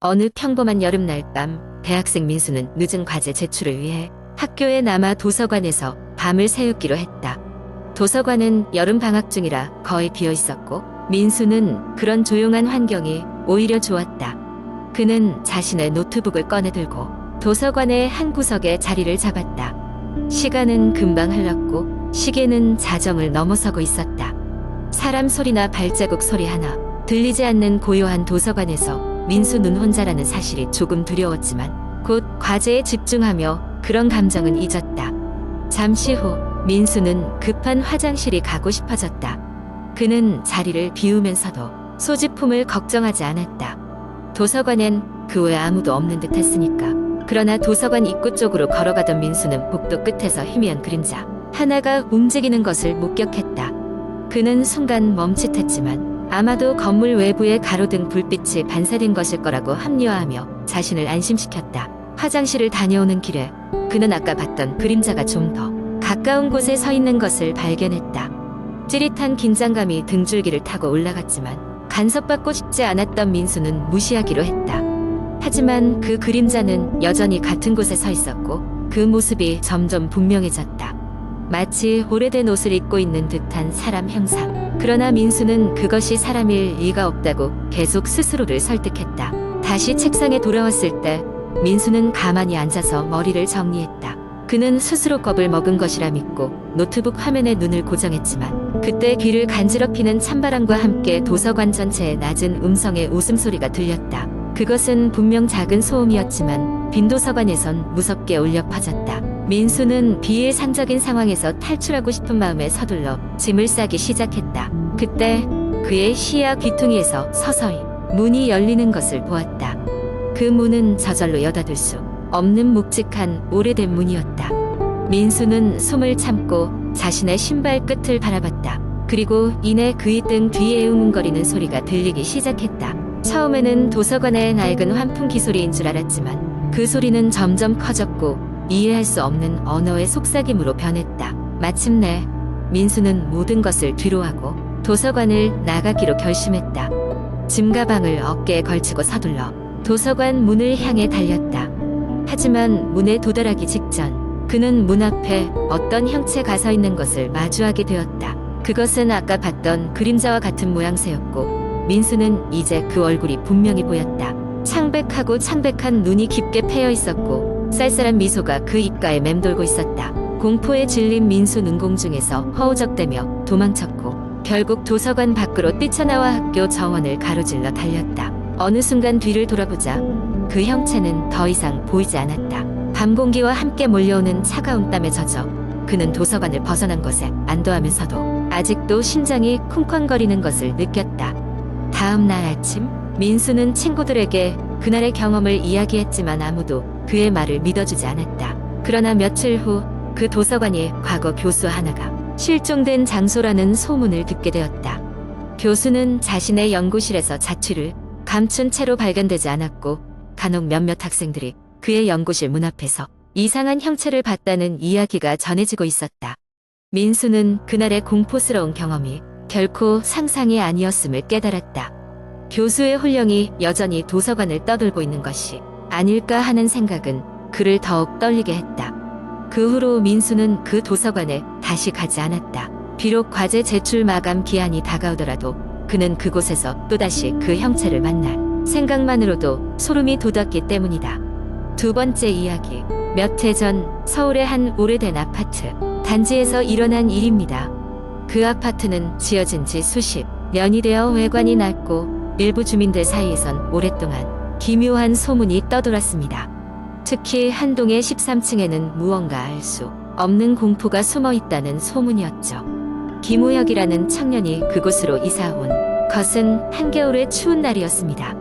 어느 평범한 여름날 밤, 대학생 민수는 늦은 과제 제출을 위해 학교에 남아 도서관에서 밤을 새우기로 했다. 도서관은 여름 방학 중이라 거의 비어 있었고, 민수는 그런 조용한 환경이 오히려 좋았다. 그는 자신의 노트북을 꺼내들고 도서관의 한 구석에 자리를 잡았다. 시간은 금방 흘렀고 시계는 자정을 넘어서고 있었다. 사람 소리나 발자국 소리 하나 들리지 않는 고요한 도서관에서 민수 눈 혼자라는 사실이 조금 두려웠지만 곧 과제에 집중하며 그런 감정은 잊었다. 잠시 후 민수는 급한 화장실이 가고 싶어졌다. 그는 자리를 비우면서도 소지품을 걱정하지 않았다. 도서관엔 그 외 아무도 없는 듯 했으니까. 그러나 도서관 입구 쪽으로 걸어가던 민수는 복도 끝에서 희미한 그림자 하나가 움직이는 것을 목격했다. 그는 순간 멈칫했지만 아마도 건물 외부의 가로등 불빛이 반사된 것일 거라고 합리화하며 자신을 안심시켰다. 화장실을 다녀오는 길에 그는 아까 봤던 그림자가 좀 더 가까운 곳에 서 있는 것을 발견했다. 찌릿한 긴장감이 등줄기를 타고 올라갔지만 간섭받고 싶지 않았던 민수는 무시하기로 했다. 하지만 그 그림자는 여전히 같은 곳에 서 있었고 그 모습이 점점 분명해졌다. 마치 오래된 옷을 입고 있는 듯한 사람 형상. 그러나 민수는 그것이 사람일 리가 없다고 계속 스스로를 설득했다. 다시 책상에 돌아왔을 때 민수는 가만히 앉아서 머리를 정리했다. 그는 스스로 겁을 먹은 것이라 믿고 노트북 화면에 눈을 고정했지만 그때 귀를 간지럽히는 찬바람과 함께 도서관 전체에 낮은 음성의 웃음소리가 들렸다. 그것은 분명 작은 소음이었지만 빈 도서관에선 무섭게 울려 퍼졌다. 민수는 비일상적인 상황에서 탈출하고 싶은 마음에 서둘러 짐을 싸기 시작했다. 그때 그의 시야 귀퉁이에서 서서히 문이 열리는 것을 보았다. 그 문은 저절로 여닫을 수 없는 묵직한 오래된 문이었다. 민수는 숨을 참고 자신의 신발 끝을 바라봤다. 그리고 이내 그의 등 뒤에 응웅거리는 소리가 들리기 시작했다. 처음에는 도서관의 낡은 환풍기 소리인 줄 알았지만 그 소리는 점점 커졌고 이해할 수 없는 언어의 속삭임으로 변했다. 마침내 민수는 모든 것을 뒤로하고 도서관을 나가기로 결심했다. 짐 가방을 어깨에 걸치고 서둘러 도서관 문을 향해 달렸다. 하지만 문에 도달하기 직전 그는 문 앞에 어떤 형체가 서 있는 것을 마주하게 되었다. 그것은 아까 봤던 그림자와 같은 모양새였고 민수는 이제 그 얼굴이 분명히 보였다. 창백하고 창백한 눈이 깊게 패여 있었고 쌀쌀한 미소가 그 입가에 맴돌고 있었다. 공포에 질린 민수 눈공중에서 허우적대며 도망쳤고 결국 도서관 밖으로 뛰쳐나와 학교 정원을 가로질러 달렸다. 어느 순간 뒤를 돌아보자 그 형체는 더 이상 보이지 않았다. 밤 공기와 함께 몰려오는 차가운 땀에 젖어 그는 도서관을 벗어난 것에 안도하면서도 아직도 심장이 쿵쾅거리는 것을 느꼈다. 다음 날 아침 민수는 친구들에게 그날의 경험을 이야기했지만 아무도 그의 말을 믿어주지 않았다. 그러나 며칠 후 그 도서관이 과거 교수 하나가 실종된 장소라는 소문을 듣게 되었다. 교수는 자신의 연구실에서 자취를 감춘 채로 발견되지 않았고 간혹 몇몇 학생들이 그의 연구실 문 앞에서 이상한 형체를 봤다는 이야기가 전해지고 있었다. 민수는 그날의 공포스러운 경험이 결코 상상이 아니었음을 깨달았다. 교수의 혼령이 여전히 도서관을 떠돌고 있는 것이 아닐까 하는 생각은 그를 더욱 떨리게 했다. 그 후로 민수는 그 도서관에 다시 가지 않았다. 비록 과제 제출 마감 기한이 다가오더라도 그는 그곳에서 또다시 그 형체를 만날 생각만으로도 소름이 돋았기 때문이다. 두 번째 이야기. 몇 해 전 서울의 한 오래된 아파트 단지에서 일어난 일입니다. 그 아파트는 지어진 지 수십 년이 되어 외관이 낡고 일부 주민들 사이에선 오랫동안 기묘한 소문이 떠돌았습니다. 특히 한 동의 13층에는 무언가 알 수 없는 공포가 숨어 있다는 소문이었죠. 김우혁이라는 청년이 그곳으로 이사온 것은 한겨울의 추운 날이었습니다.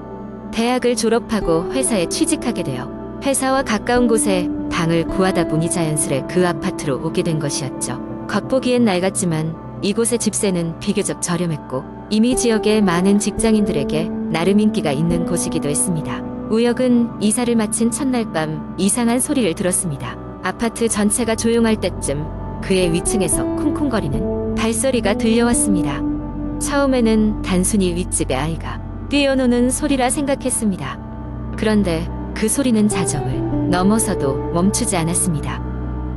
대학을 졸업하고 회사에 취직하게 되어 회사와 가까운 곳에 방을 구하다 보니 자연스레 그 아파트로 오게 된 것이었죠. 겉보기엔 낡았지만 이곳의 집세는 비교적 저렴했고 이미 지역의 많은 직장인들에게 나름 인기가 있는 곳이기도 했습니다. 우혁은 이사를 마친 첫날 밤 이상한 소리를 들었습니다. 아파트 전체가 조용할 때쯤 그의 위층에서 쿵쿵거리는 발소리가 들려왔습니다. 처음에는 단순히 윗집의 아이가 뛰어노는 소리라 생각했습니다. 그런데 그 소리는 자정을 넘어서도 멈추지 않았습니다.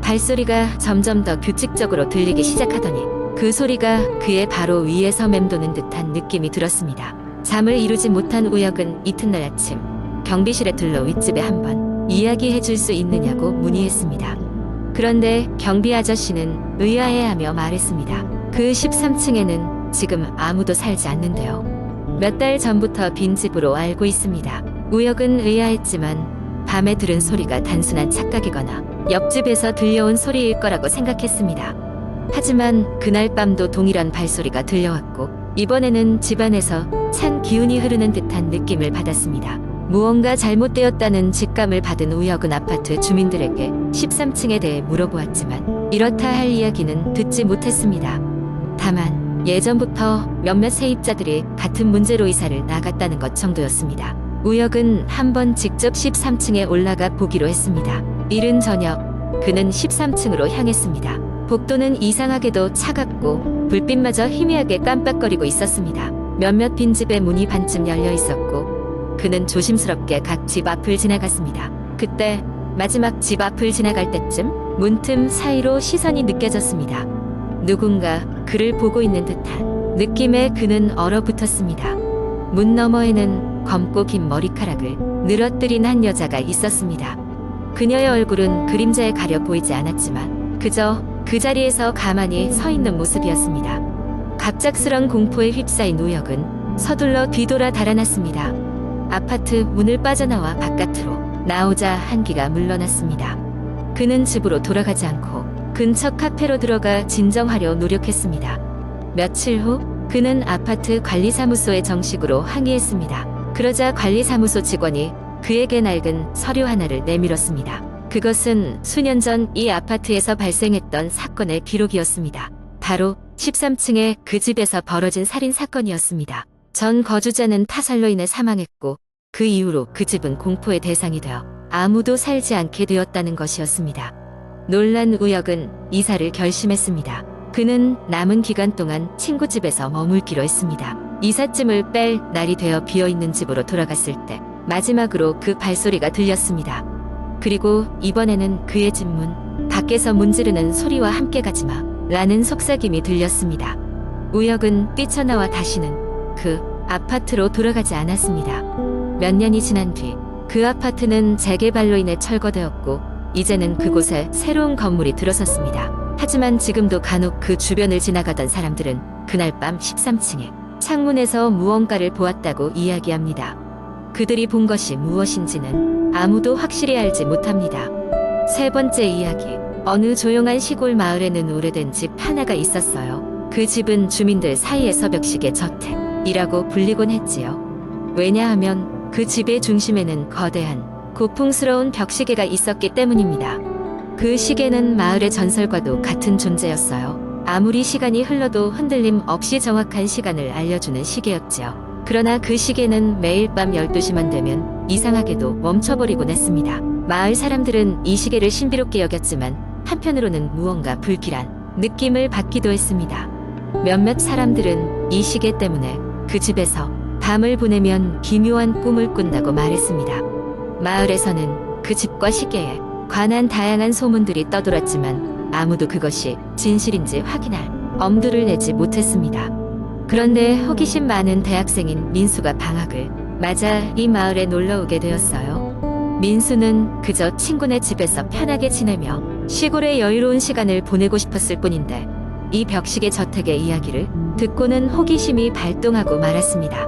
발소리가 점점 더 규칙적으로 들리기 시작하더니 그 소리가 그의 바로 위에서 맴도는 듯한 느낌이 들었습니다. 잠을 이루지 못한 우혁은 이튿날 아침 경비실에 들러 윗집에 한번 이야기해 줄 수 있느냐고 문의했습니다. 그런데 경비 아저씨는 의아해하며 말했습니다. 그 13층에는 지금 아무도 살지 않는데요. 몇 달 전부터 빈 집으로 알고 있습니다. 우혁은 의아했지만 밤에 들은 소리가 단순한 착각이거나 옆집에서 들려온 소리일 거라고 생각했습니다. 하지만 그날 밤도 동일한 발소리가 들려왔고 이번에는 집안에서 찬 기운이 흐르는 듯한 느낌을 받았습니다. 무언가 잘못되었다는 직감을 받은 우혁은 아파트 주민들에게 13층에 대해 물어보았지만 이렇다 할 이야기는 듣지 못했습니다. 다만 예전부터 몇몇 세입자들이 같은 문제로 이사를 나갔다는 것 정도였습니다. 우혁은 한번 직접 13층에 올라가 보기로 했습니다. 이른 저녁 그는 13층으로 향했습니다. 복도는 이상하게도 차갑고 불빛마저 희미하게 깜빡거리고 있었습니다. 몇몇 빈집의 문이 반쯤 열려 있었고 그는 조심스럽게 각 집 앞을 지나갔습니다. 그때 마지막 집 앞을 지나갈 때쯤 문틈 사이로 시선이 느껴졌습니다. 누군가 그를 보고 있는 듯한 느낌에 그는 얼어붙었습니다. 문 너머에는 검고 긴 머리카락을 늘어뜨린 한 여자가 있었습니다. 그녀의 얼굴은 그림자에 가려 보이지 않았지만 그저 그 자리에서 가만히 서 있는 모습이었습니다. 갑작스런 공포에 휩싸인 우혁은 서둘러 뒤돌아 달아났습니다. 아파트 문을 빠져나와 바깥으로 나오자 한기가 물러났습니다. 그는 집으로 돌아가지 않고 근처 카페로 들어가 진정하려 노력했습니다. 며칠 후 그는 아파트 관리사무소에 정식으로 항의했습니다. 그러자 관리사무소 직원이 그에게 낡은 서류 하나를 내밀었습니다. 그것은 수년 전 이 아파트에서 발생했던 사건의 기록이었습니다. 바로 13층의 그 집에서 벌어진 살인 사건이었습니다. 전 거주자는 타살로 인해 사망했고 그 이후로 그 집은 공포의 대상이 되어 아무도 살지 않게 되었다는 것이었습니다. 놀란 우혁은 이사를 결심했습니다. 그는 남은 기간 동안 친구 집에서 머물기로 했습니다. 이삿짐을 뺄 날이 되어 비어있는 집으로 돌아갔을 때 마지막으로 그 발소리가 들렸습니다. 그리고 이번에는 그의 집 문 밖에서 문지르는 소리와 함께 가지마 라는 속삭임이 들렸습니다. 우혁은 뛰쳐나와 다시는 그 아파트로 돌아가지 않았습니다. 몇 년이 지난 뒤 그 아파트는 재개발로 인해 철거되었고 이제는 그곳에 새로운 건물이 들어섰습니다. 하지만 지금도 간혹 그 주변을 지나가던 사람들은 그날 밤 13층에 창문에서 무언가를 보았다고 이야기합니다. 그들이 본 것이 무엇인지는 아무도 확실히 알지 못합니다. 세 번째 이야기. 어느 조용한 시골 마을에는 오래된 집 하나가 있었어요. 그 집은 주민들 사이에서 벽시계 저택이라고 불리곤 했지요. 왜냐하면 그 집의 중심에는 거대한 고풍스러운 벽시계가 있었기 때문입니다. 그 시계는 마을의 전설과도 같은 존재였어요. 아무리 시간이 흘러도 흔들림 없이 정확한 시간을 알려주는 시계였지요. 그러나 그 시계는 매일 밤 12시만 되면 이상하게도 멈춰버리곤 했습니다. 마을 사람들은 이 시계를 신비롭게 여겼지만 한편으로는 무언가 불길한 느낌을 받기도 했습니다. 몇몇 사람들은 이 시계 때문에 그 집에서 밤을 보내면 기묘한 꿈을 꾼다고 말했습니다. 마을에서는 그 집과 시계에 관한 다양한 소문들이 떠돌았지만 아무도 그것이 진실인지 확인할 엄두를 내지 못했습니다. 그런데 호기심 많은 대학생인 민수가 방학을 맞아 이 마을에 놀러오게 되었어요. 민수는 그저 친구네 집에서 편하게 지내며 시골의 여유로운 시간을 보내고 싶었을 뿐인데 이 벽시계 저택의 이야기를 듣고는 호기심이 발동하고 말았습니다.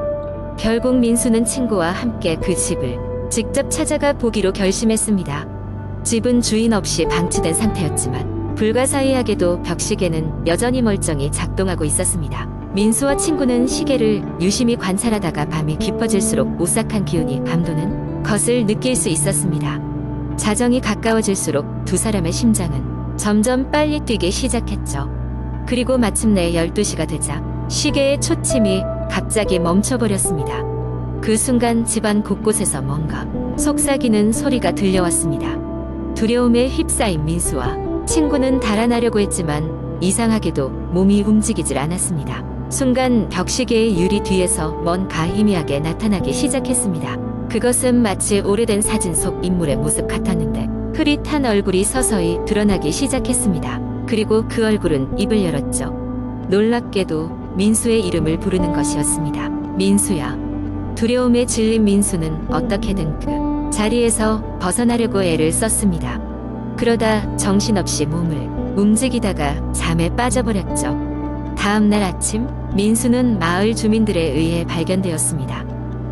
결국 민수는 친구와 함께 그 집을 직접 찾아가 보기로 결심했습니다. 집은 주인 없이 방치된 상태였지만 불가사의하게도 벽시계는 여전히 멀쩡히 작동하고 있었습니다. 민수와 친구는 시계를 유심히 관찰하다가 밤이 깊어질수록 오싹한 기운이 감도는 것을 느낄 수 있었습니다. 자정이 가까워질수록 두 사람의 심장은 점점 빨리 뛰기 시작했죠. 그리고 마침내 12시가 되자 시계의 초침이 갑자기 멈춰버렸습니다. 그 순간 집안 곳곳에서 뭔가 속삭이는 소리가 들려왔습니다. 두려움에 휩싸인 민수와 친구는 달아나려고 했지만 이상하게도 몸이 움직이질 않았습니다. 순간 벽시계의 유리 뒤에서 뭔가 희미하게 나타나기 시작했습니다. 그것은 마치 오래된 사진 속 인물의 모습 같았는데 흐릿한 얼굴이 서서히 드러나기 시작했습니다. 그리고 그 얼굴은 입을 열었죠. 놀랍게도 민수의 이름을 부르는 것이었습니다. 민수야. 두려움에 질린 민수는 어떻게든 그 자리에서 벗어나려고 애를 썼습니다. 그러다 정신없이 몸을 움직이다가 잠에 빠져버렸죠. 다음 날 아침 민수는 마을 주민들에 의해 발견되었습니다.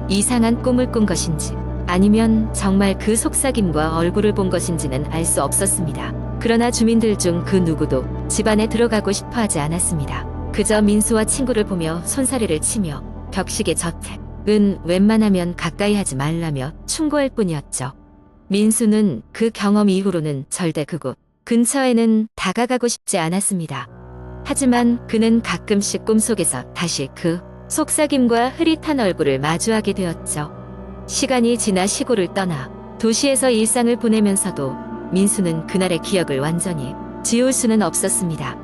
이상한 꿈을 꾼 것인지 아니면 정말 그 속삭임과 얼굴을 본 것인지는 알 수 없었습니다. 그러나 주민들 중 그 누구도 집안에 들어가고 싶어 하지 않았습니다. 그저 민수와 친구를 보며 손사래를 치며 벽식의 저택은 웬만하면 가까이 하지 말라며 충고할 뿐이었죠. 민수는 그 경험 이후로는 절대 그곳 근처에는 다가가고 싶지 않았습니다. 하지만 그는 가끔씩 꿈속에서 다시 그 속삭임과 흐릿한 얼굴을 마주하게 되었죠. 시간이 지나 시골을 떠나 도시에서 일상을 보내면서도 민수는 그날의 기억을 완전히 지울 수는 없었습니다.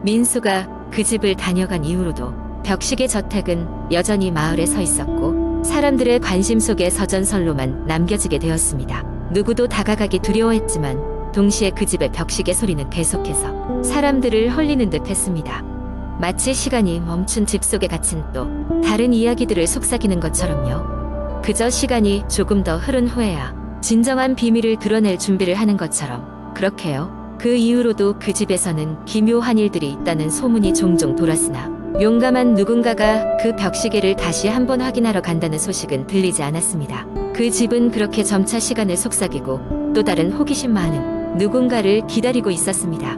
민수가 그 집을 다녀간 이후로도 벽식의 저택은 여전히 마을에 서 있었고 사람들의 관심 속에 서전설로만 남겨지게 되었습니다. 누구도 다가가기 두려워했지만 동시에 그 집의 벽식의 소리는 계속해서 사람들을 홀리는 듯 했습니다. 마치 시간이 멈춘 집 속에 갇힌 또 다른 이야기들을 속삭이는 것처럼요. 그저 시간이 조금 더 흐른 후에야 진정한 비밀을 드러낼 준비를 하는 것처럼 그렇게요. 그 이후로도 그 집에서는 기묘한 일들이 있다는 소문이 종종 돌았으나 용감한 누군가가 그 벽시계를 다시 한번 확인하러 간다는 소식은 들리지 않았습니다. 그 집은 그렇게 점차 시간을 속삭이고 또 다른 호기심 많은 누군가를 기다리고 있었습니다.